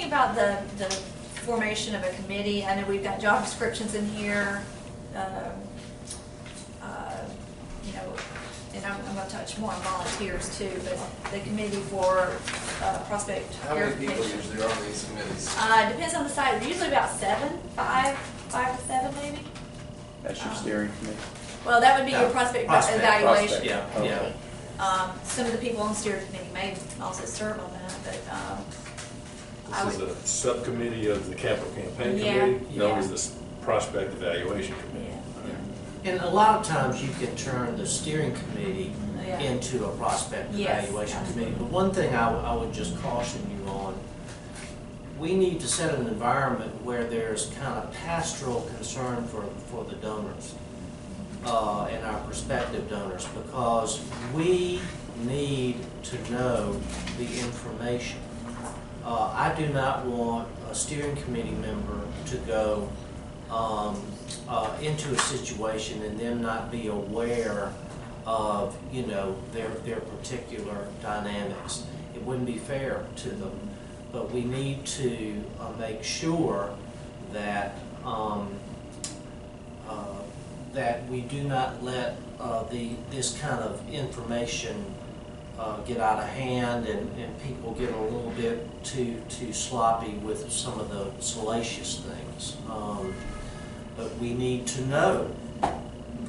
about the formation of a committee, I know we've got job descriptions in here, you know, and I'm going to touch more on volunteers too, but the committee for prospect How many people verification. usually are on these committees? Depends on the site. Usually about 5 to 7 maybe. That's your steering committee. Well, that would be your No, prospect prospect, evaluation. Yeah, Okay. yeah. Some of the people on the steering committee may also serve on that, but I This is would, a subcommittee of the capital campaign Yeah, committee, known yeah. as the prospect evaluation committee. yeah, And a lot of times you can turn the steering committee yeah. into a prospect Yes, evaluation absolutely. committee. But one thing I would just caution you on, we need to set an environment where there's kind of pastoral concern for the donors and our prospective donors, because we need to know the information. I do not want a steering committee member to go into a situation and them not be aware of, you know, their particular dynamics. It wouldn't be fair to them, but we need to make sure that that we do not let this kind of information get out of hand and people get a little bit too sloppy with some of the salacious things. But we need to know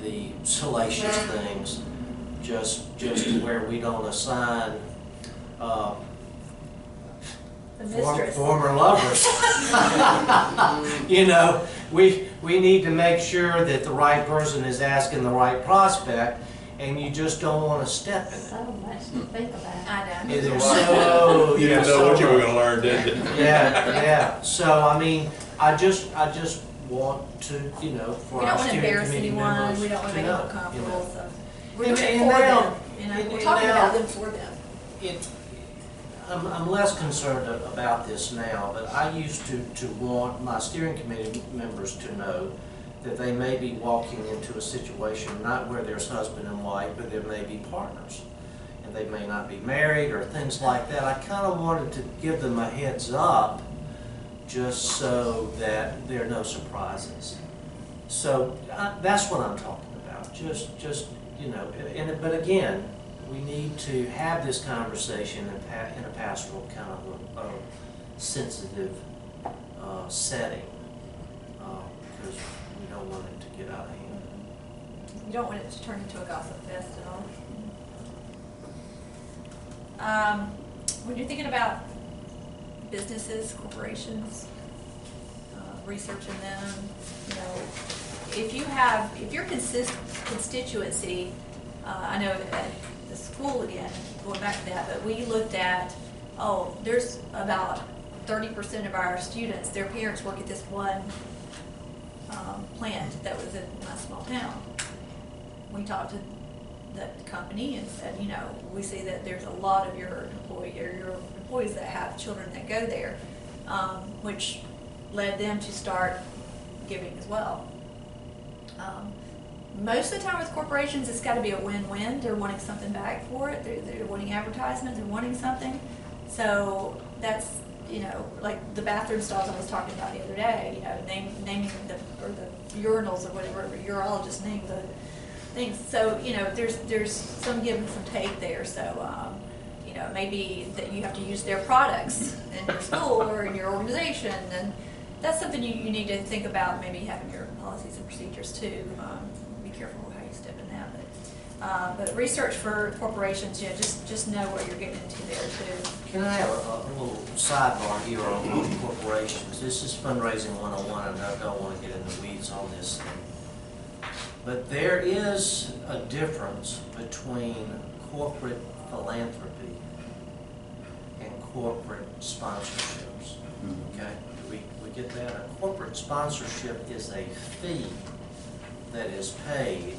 the salacious things, just where we don't assign The mistress. former lovers. You know, we need to make sure that the right person is asking the right prospect, and you just don't want to step in it. So much to think about. I know. Is there so You didn't know what you were going to learn, did you? Yeah. So I mean, I just want to, you know, for We don't our want to steering embarrass committee anyone, members we don't want to make know, them uncomfortable, you know. so. We're And- doing it and for now- them, you know, and we're talking now- about them for them. I'm less concerned about this now, but I used to want my steering committee members to know that they may be walking into a situation not where there's husband and wife, but there may be partners. And they may not be married or things like that. I kind of wanted to give them a heads up just so that there are no surprises. So that's what I'm talking about. Just you know, but again, we need to have this conversation in a pastoral kind of a sensitive setting, because we don't want it to get out of hand. You don't want it to turn into a gossip fest at all. When you're thinking about businesses, corporations, researching them, you know, if your constituency, I know at the school again, going back to that, but we looked at, there's about 30% of our students, their parents work at this one plant that was in my small town. We talked to that company and said, you know, we see that there's a lot of your employees that have children that go there, which led them to start giving as well. Most of the time with corporations, it's got to be a win-win. They're wanting something back for it. They're wanting advertisements. They're wanting something. So that's, you know, like the bathroom stalls I was talking about the other day. You know, naming the urinals or whatever urologist named the things. So you know, there's some give and some take there. So you know, maybe that you have to use their products in your school or in your organization, and that's something you need to think about. Maybe having your policies and procedures too. Be careful how you step in that. But research for corporations, yeah, just know what you're getting into there too. Can I have a little sidebar here on corporations? This is Fundraising 101, and I don't want to get in the weeds on this thing. But there is a difference between corporate philanthropy and corporate sponsorships. Okay? Do we get that? A corporate sponsorship is a fee that is paid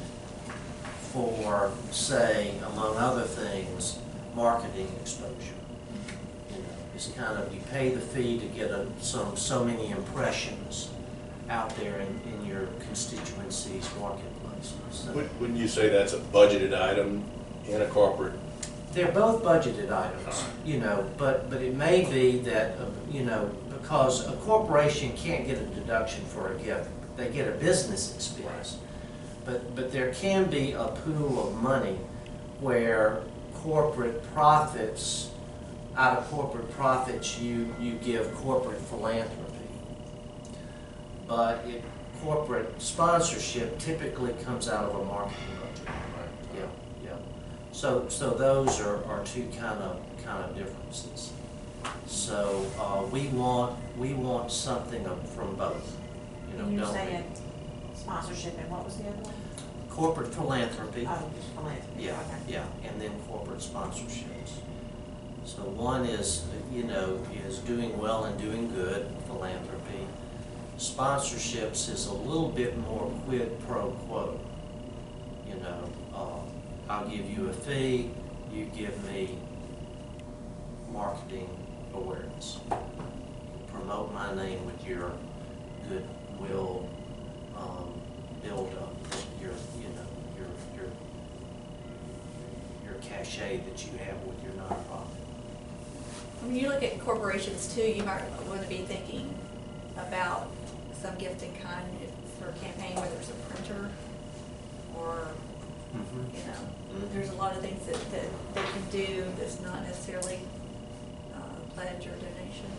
for, say, among other things, marketing exposure. You know, it's kind of, you pay the fee to get so many impressions out there in your constituency's marketplace. So, Wouldn't you say that's a budgeted item in a corporate They're both budgeted items, you know, but it may be that, you know, because a corporation can't get a deduction for a gift, they get a business expense. But there can be a pool of money where corporate profits, out of corporate profits, you give corporate philanthropy. But corporate sponsorship typically comes out of a marketing budget. Yeah, yeah. So those are two kind of differences. So we want something from both. You know, You're don't saying sponsorship, and what was the other one? corporate philanthropy. Oh, just philanthropy. Yeah, Okay. yeah, and then corporate sponsorships. So one is, you know, is doing well and doing good, philanthropy. Sponsorships is a little bit more quid pro quo. You know, I'll give you a fee, you give me marketing awareness. Promote my name with your goodwill build up, your cachet that you have with your nonprofit. When you look at corporations too, you might want to be thinking about some gift in kind for a campaign, whether it's a printer or, you know, there's a lot of things that they can do that's not necessarily pledge or donation.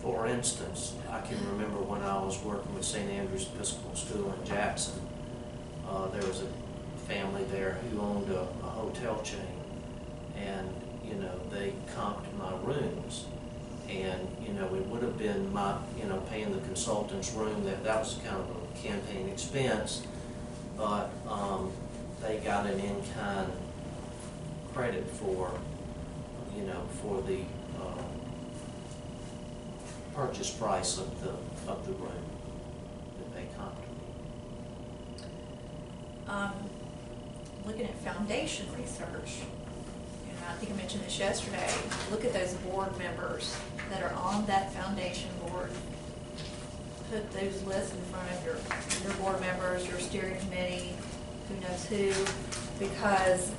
For instance, I can remember when I was working with St. Andrew's Episcopal School in Jackson, there was a family there who owned a hotel chain, and you know, they comped my rooms, and you know, it would have been my, you know, paying the consultant's room, that was kind of a campaign expense, but they got an in-kind credit for, you know, for the purchase price of the room that they comped me. Looking at foundation research, and I think I mentioned this yesterday, look at those board members that are on that foundation board. Put those lists in front of your board members, your steering committee, who knows who, because,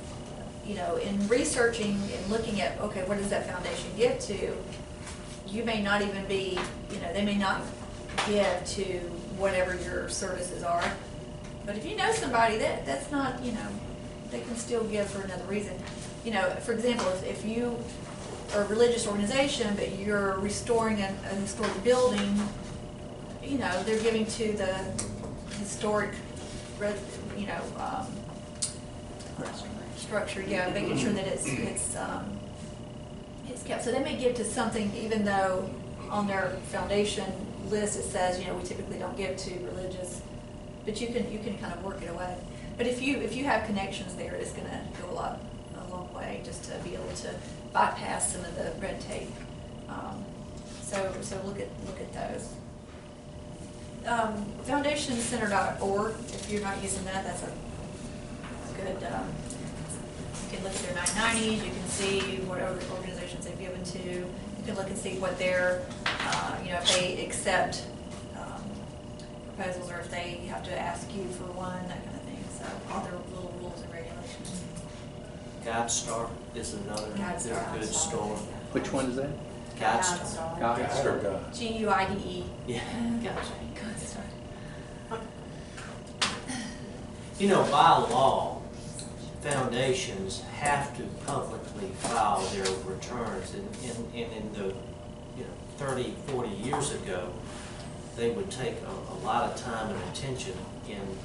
you know, in researching and looking at, okay, what does that foundation give to, you may not even be, you know, they may not give to whatever your services are. But if you know somebody, that's not, you know, they can still give for another reason. You know, for example, if you are a religious organization, but you're restoring a historic building, you know, they're giving to the historic, you know, structure, yeah, making sure that it's kept. So they may give to something, even though on their foundation list it says, you know, we typically don't give to religious, but you can kind of work it away. But if you have connections there, it's going to go a long way just to be able to bypass some of the red tape. So look at those. Foundationcenter.org. If you're not using that, that's a good. You can look at their 990s. You can see what other organizations they've given to. You can look and see what their, you know, if they accept proposals or if they have to ask you for one, that kind of thing. So all their little rules and regulations. GuideStar is another GuideStar. good store. Which one is that? GuideStar. God. GUIDE. Yeah, gotcha. Good stuff. You know, by law, foundations have to publicly file their returns. And in the, you know, 30, 40 years ago, they would take a lot of time and attention in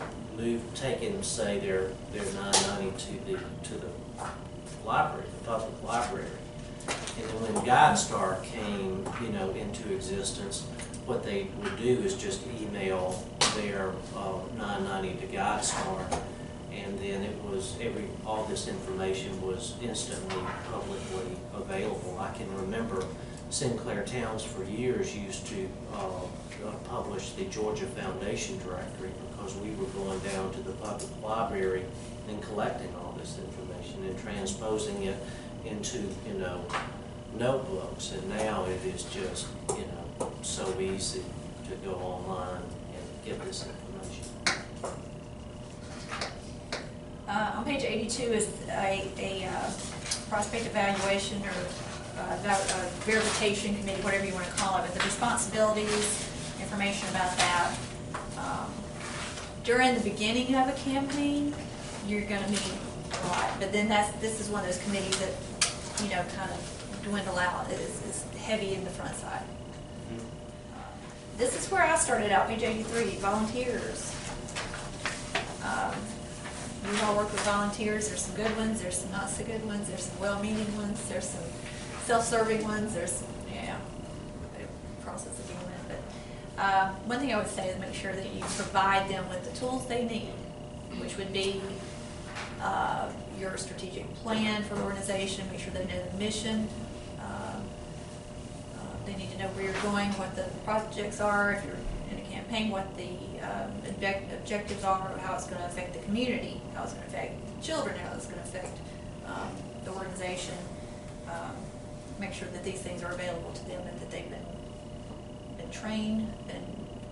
taking, say, their 990 to the library, the public library. And then when GuideStar came, you know, into existence, what they would do is just email their 990 to GuideStar, and then it was all this information was instantly publicly available. I can remember Sinclair Towns for years used to publish the Georgia Foundation Directory, because we were going down to the public library and collecting all this information and transposing it into, you know, notebooks. And now it is just, you know, so easy to go online and get this information. On page 82 is a prospect evaluation or verification committee, whatever you want to call it, but the responsibilities, information about that. During the beginning of a campaign, you're going to meet a lot, but then this is one of those committees that, you know, kind of dwindle out. It is heavy in the front side. This is where I started out, page 83, volunteers. We all work with volunteers. There's some good ones, there's some not so good ones, there's some well-meaning ones, there's some self-serving ones, there's, process of doing it. But one thing I would say is make sure that you provide them with the tools they need, which would be your strategic plan for the organization, make sure they know the mission. They need to know where you're going, what the projects are, if you're in a campaign, what the objectives are, how it's going to affect the community, how it's going to affect children, how it's going to affect the organization. Make sure that these things are available to them and that they've been trained, been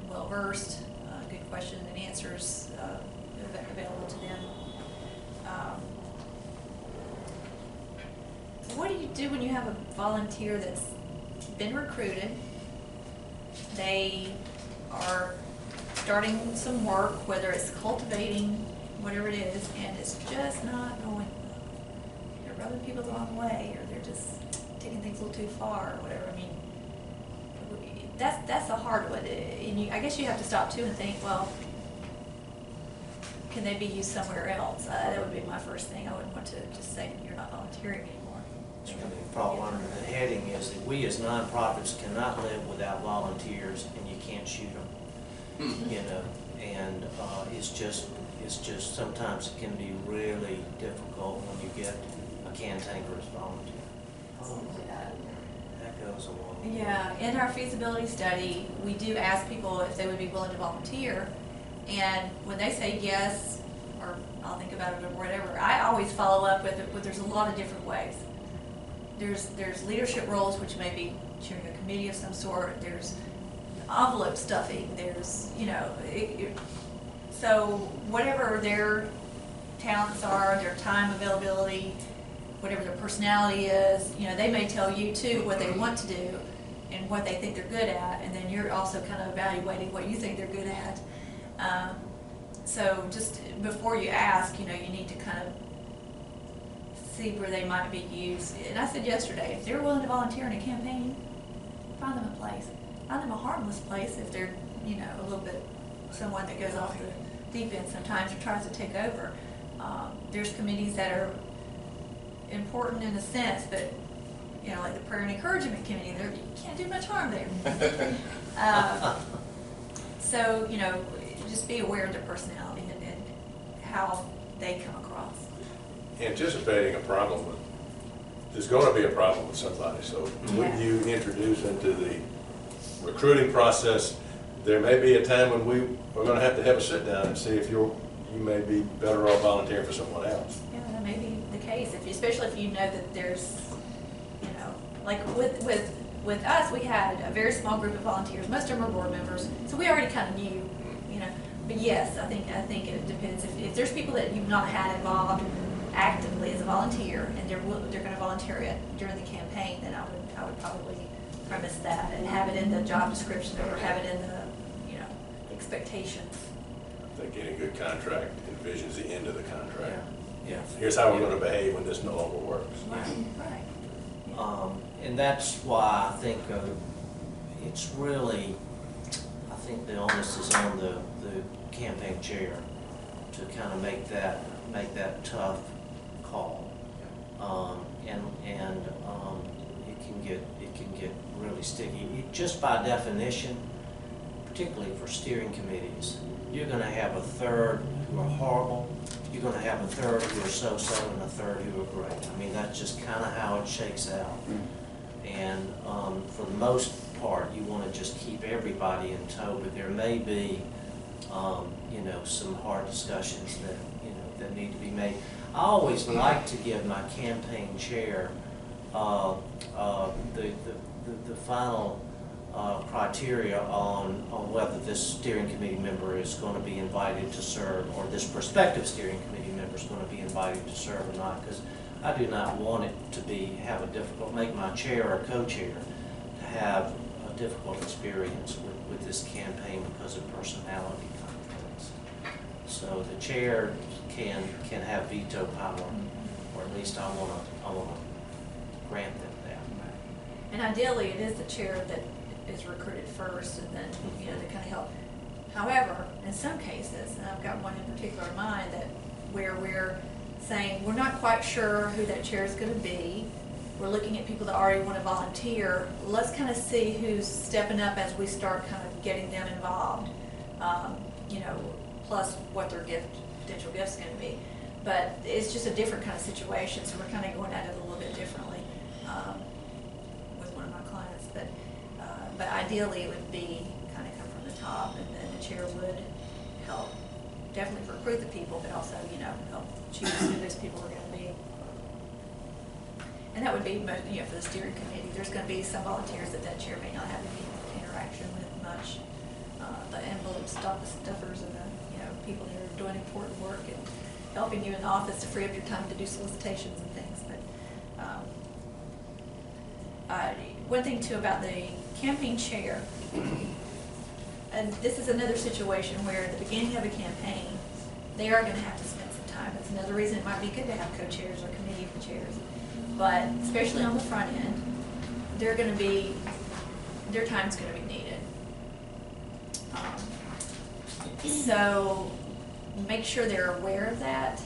well versed, good questions and answers available to them. What do you do when you have a volunteer that's been recruited? They are starting some work, whether it's cultivating, whatever it is, and it's just not going well. They're rubbing people the wrong way, or they're just taking things a little too far, or whatever. I mean, that's a hard one. And I guess you have to stop too and think, well, can they be used somewhere else? That would be my first thing. I wouldn't want to just say you're not volunteering anymore. Fall under the heading is that we as nonprofits cannot live without volunteers, and you can't shoot them. You know, and it's just sometimes it can be really difficult when you get a cantankerous volunteer. That goes a long way. Yeah, in our feasibility study, we do ask people if they would be willing to volunteer, and when they say yes, or I'll think about it or whatever, I always follow up with it. But there's a lot of different ways. There's leadership roles, which may be chairing a committee of some sort. There's envelope stuffing. There's, you know, so whatever their talents are, their time availability, whatever their personality is, you know, they may tell you too what they want to do and what they think they're good at, and then you're also kind of evaluating what you think they're good at. So just before you ask, you know, you need to kind of see where they might be used. And I said yesterday, if they're willing to volunteer in a campaign, find them a place. Find them a harmless place if they're, you know, a little bit someone that goes off the deep end sometimes or tries to take over. There's committees that are important in a sense, but, you know, like the prayer and encouragement committee, you can't do much harm there. So, you know, just be aware of their personality and how they come across. Anticipating a problem with, there's going to be a problem with somebody, so when you introduce into the recruiting process, there may be a time when we're going to have a sit down and see if you may be better off volunteering for someone else. Yeah, that may be the case, especially if you know that there's, you know, like with us, we had a very small group of volunteers. Most of them are board members, so we already kind of knew, you know. But yes, I think it depends. If there's people that you've not had involved actively as a volunteer, and they're going to volunteer it during the campaign, then I would probably premise that and have it in the job description or have it in the, you know, expectations. I think any good contract envisions the end of the contract. Yeah. Here's how we're going to behave when this no longer works. Right. And that's why I think it's really, I think the onus is on the campaign chair to kind of make that tough call. It can get really sticky. Just by definition, particularly for steering committees, you're going to have a third who are horrible, you're going to have a third who are so-so, and a third who are great. I mean, that's just kind of how it shakes out. And for the most part, you want to just keep everybody in tow, but there may be, you know, some hard discussions that, you know, that need to be made. I always like to give my campaign chair the final criteria on whether this steering committee member is going to be invited to serve, or this prospective steering committee member is going to be invited to serve or not, because I do not want it to have a difficult, make my chair or co-chair to have a difficult experience with this campaign because of personality conflicts. So the chair can have veto power, or at least I wanna grant them that. And ideally, it is the chair that is recruited first, and then, you know, they kind of help. However, in some cases, and I've got one in particular in mind, that where we're saying, we're not quite sure who that chair is gonna be. We're looking at people that already wanna volunteer. Let's kind of see who's stepping up as we start kind of getting them involved. You know, plus what their potential gift's gonna be. But it's just a different kind of situation, so we're kind of going at it a little bit differently with one of my clients. But ideally, it would be kind of come from the top, and then the chair would help definitely recruit the people, but also, you know, help choose who those people are going to be. And that would be, you know, for the steering committee. There's going to be some volunteers that chair may not have any interaction with much. The envelope stuffers and the, you know, people that are doing important work and helping you in the office to free up your time to do solicitations and things. But one thing too about the campaign chair, and this is another situation where at the beginning of a campaign, they are going to have to spend some time. That's another reason it might be good to have co-chairs or committee chairs. But especially on the front end, their time's going to be needed. So make sure they're aware of that.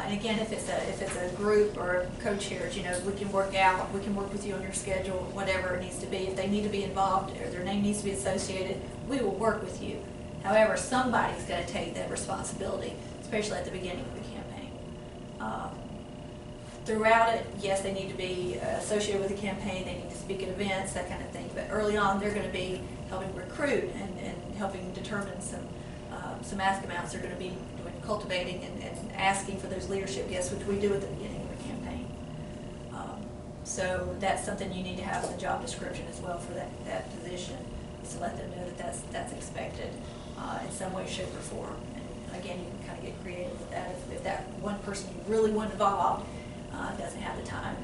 And again, if it's a group or co-chairs, you know, we can work with you on your schedule, whatever it needs to be. If they need to be involved or their name needs to be associated, we will work with you. However, somebody's got to take that responsibility, especially at the beginning of the campaign. Throughout it, yes, they need to be associated with the campaign, they need to speak at events, that kind of thing. But early on, they're going to be helping recruit and helping determine some ask amounts. They're going to be doing cultivating and asking for those leadership guests, which we do at the beginning of a campaign. So that's something you need to have in the job description as well for that position, to let them know that that's expected in some way, shape, or form. And again, you can kind of get creative with that. If that one person you really want involved doesn't have the time